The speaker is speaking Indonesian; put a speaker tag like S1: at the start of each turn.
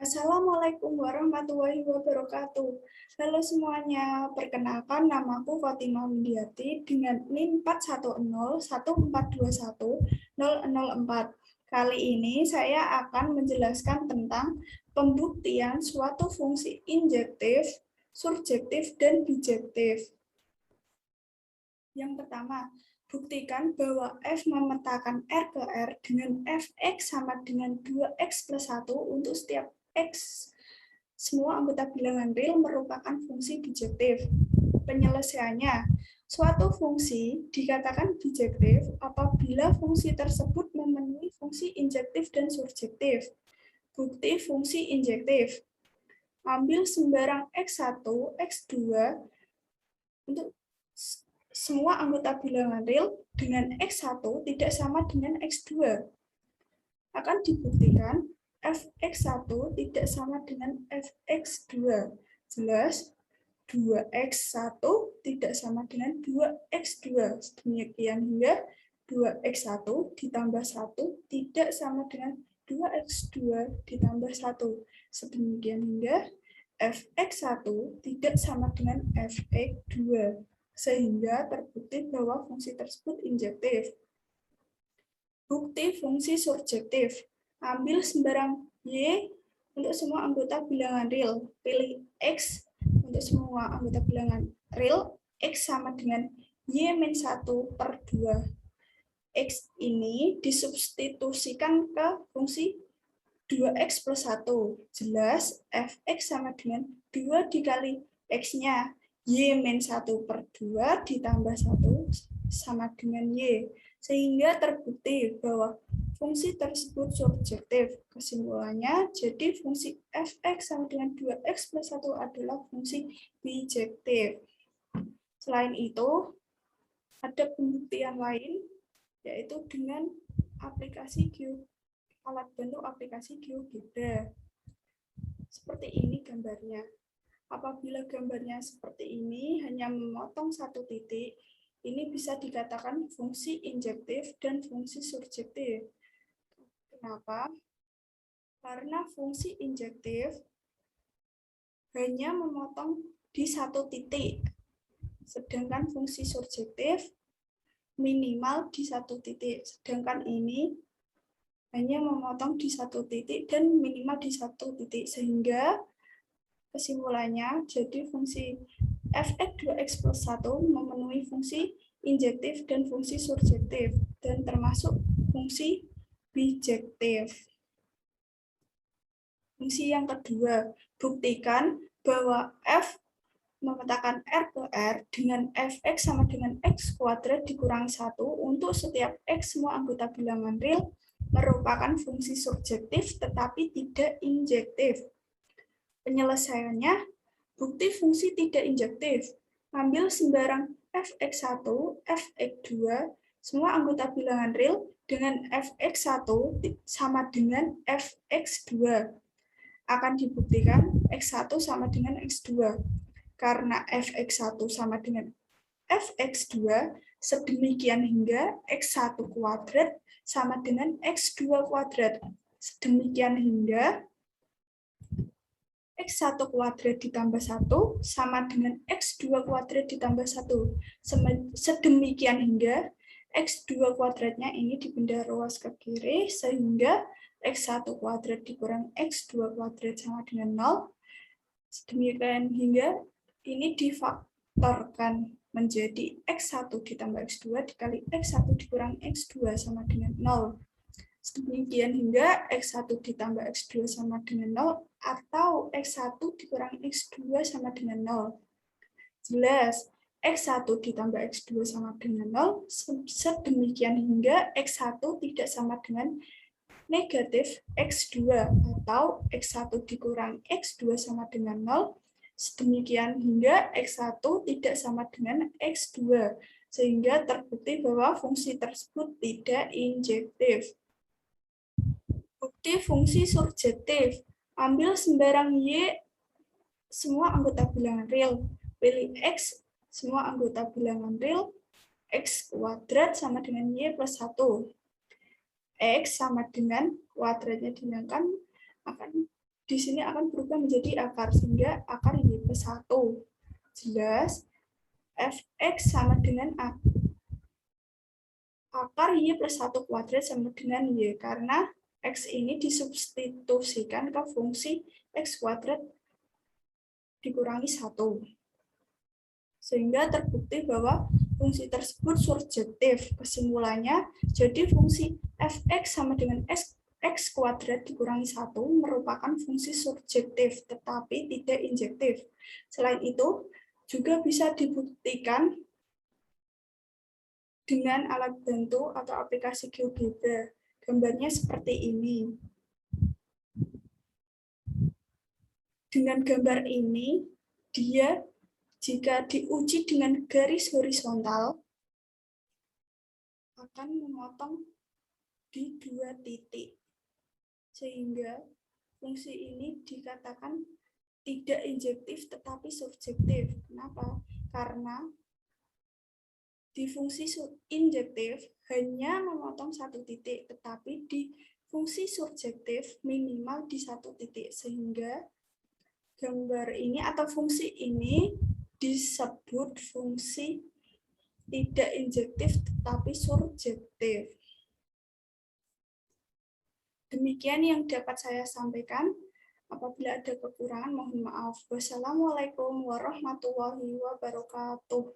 S1: Assalamualaikum warahmatullahi wabarakatuh. Halo semuanya, perkenalkan namaku Fatimah Widiati dengan NIM 41014210004. Kali ini saya akan menjelaskan tentang pembuktian suatu fungsi injektif, surjektif, dan bijektif. Yang pertama, buktikan bahwa F memetakan R ke R dengan Fx sama dengan 2x plus 1 untuk setiap X. Semua anggota bilangan real merupakan fungsi bijektif. Penyelesaiannya, suatu fungsi dikatakan bijektif apabila fungsi tersebut memenuhi fungsi injektif dan surjektif. Bukti fungsi injektif. Ambil sembarang X1, X2 untuk semua anggota bilangan real dengan X1 tidak sama dengan X2. Akan dibuktikan Fx1 tidak sama dengan Fx2. Jelas, 2x1 tidak sama dengan 2x2. Demikian hingga 2x1 ditambah 1 tidak sama dengan 2x2 ditambah 1. Sedemikian hingga Fx1 tidak sama dengan Fx2. Sehingga terbukti bahwa fungsi tersebut injektif. Bukti fungsi surjektif. Ambil sembarang Y untuk semua anggota bilangan real. Pilih X untuk semua anggota bilangan real. X sama dengan Y-1 per 2. X ini disubstitusikan ke fungsi 2X plus 1. Jelas, Fx sama dengan 2 dikali X-nya. Y-1 per 2 ditambah 1 sama dengan Y. Sehingga terbukti bahwa fungsi tersebut surjektif. Kesimpulannya, jadi fungsi Fx sama dengan 2x plus 1 adalah fungsi bijektif. Selain itu, ada pembuktian lain, yaitu dengan aplikasi alat bantu aplikasi GeoGebra. Seperti ini gambarnya. Apabila gambarnya seperti ini, hanya memotong satu titik, ini bisa dikatakan fungsi injektif dan fungsi surjektif. Kenapa? Karena fungsi injektif hanya memotong di satu titik, sedangkan fungsi surjektif minimal di satu titik. Sedangkan ini hanya memotong di satu titik dan minimal di satu titik, sehingga kesimpulannya jadi fungsi Fx2x plus 1 memenuhi fungsi injektif dan fungsi surjektif, dan termasuk fungsi bijektif. Fungsi yang kedua, buktikan bahwa F memetakan R ke R dengan Fx sama dengan X kuadrat dikurangi 1 untuk setiap X semua anggota bilangan real merupakan fungsi surjektif tetapi tidak injektif. Penyelesaiannya, bukti fungsi tidak injektif. Ambil sembarang Fx1, Fx2, semua anggota bilangan real dengan Fx1 sama dengan Fx2. Akan dibuktikan X1 sama dengan X2. Karena Fx1 sama dengan Fx2, sedemikian hingga X1 kuadrat sama dengan X2 kuadrat. Sedemikian hingga X1 kuadrat ditambah 1 sama dengan X2 kuadrat ditambah 1. Sedemikian hingga X2 kuadratnya ini dipindah ruas ke kiri, sehingga X1 kuadrat dikurang X2 kuadrat sama dengan 0. Sedemikian hingga ini difaktorkan menjadi X1 ditambah X2 dikali X1 dikurang X2 sama dengan 0. Sedemikian hingga X1 ditambah X2 sama dengan 0 atau X1 dikurang X2 sama dengan 0. Jelas, X1 ditambah X2 sama dengan 0, sedemikian hingga X1 tidak sama dengan negatif X2 atau X1 dikurang X2 sama dengan 0, sedemikian hingga X1 tidak sama dengan X2, sehingga terbukti bahwa fungsi tersebut tidak injektif. Bukti fungsi surjektif. Ambil sembarang Y semua anggota bilangan real. Pilih X semua anggota bilangan real. X kuadrat sama dengan Y plus 1. X sama dengan kuadratnya dihilangkan, akan di sini akan berubah menjadi akar, sehingga akar Y plus 1. Jelas, fx sama dengan akar Y plus 1 kuadrat sama dengan Y, karena X ini disubstitusikan ke fungsi X kuadrat dikurangi 1. Sehingga terbukti bahwa fungsi tersebut surjektif. Kesimpulannya, jadi fungsi fx sama dengan x kuadrat dikurangi 1 merupakan fungsi surjektif, tetapi tidak injektif. Selain itu, juga bisa dibuktikan dengan alat bantu atau aplikasi GeoGebra. Gambarnya seperti ini. Dengan gambar ini, dia jika diuji dengan garis horizontal, akan memotong di 2 titik. Sehingga fungsi ini dikatakan tidak injektif tetapi subjektif. Kenapa? Karena di fungsi injektif hanya memotong 1 titik, tetapi di fungsi subjektif minimal di 1 titik. Sehingga gambar ini atau fungsi ini disebut fungsi tidak injektif tetapi surjektif. Demikian yang dapat saya sampaikan. Apabila ada kekurangan, mohon maaf. Wassalamualaikum warahmatullahi wabarakatuh.